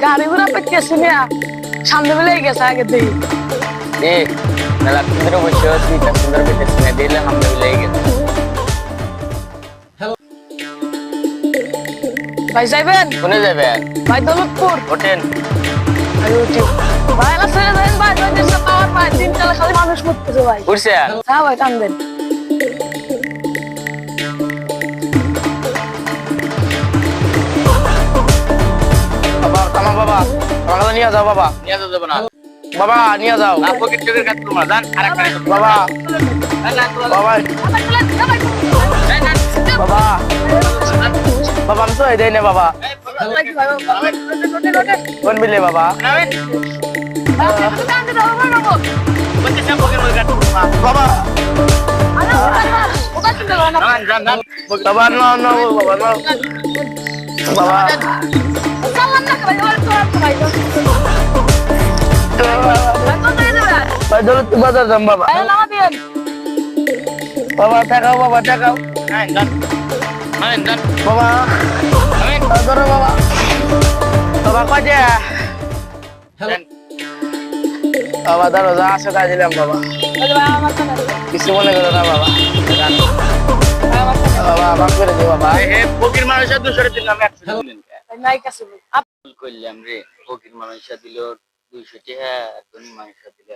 গাড়ি ঘোড়া পেতেছি না সামনে বেলে গেছে আগে দেখি মেলা সুন্দর বসে আছি তা সুন্দর পেতেছি না দিলে সামনে বেলে গেছে ভাই যাইবেন কোনে যাবেন ভাই দৌলতপুর ওঠেন ভাই এলা ছেড়ে দেন ভাই ভাই দেশে পাওয়ার ভাই তিন তলা খালি মানুষ মরতেছে ভাই উঠছেন হ্যাঁ ভাই টান দেন বাবা থামা বাবা আমাকে নিয়ে যাও বাবা নিয়ে যাও না বাবা নিয়ে যাও না পকেট টকেট কাট তোমার জান আরেকটা বাবা বাবা বাবা বাবা আমি তো এই দেই না বাবা কোন বিলে বাবা বাবা বাবা no no বাবা no বাবা ভাই দৌলত বাজার যাম বাবা বাবা টাকাও বাবা টাকাও বাবা ধরো বাবা বাবা কয়টা বাবা ধরো যা আছে তাই দিলাম বাবা কিছু মনে করো না বাবা বাবা মাফ করে দিও বাবা ফকির মানুষের 200 দিলাম 100 দিলেন নাই কাছে করলাম রে ফকির মানুষের দিল 200 টাকা ধনী মানুষের দিল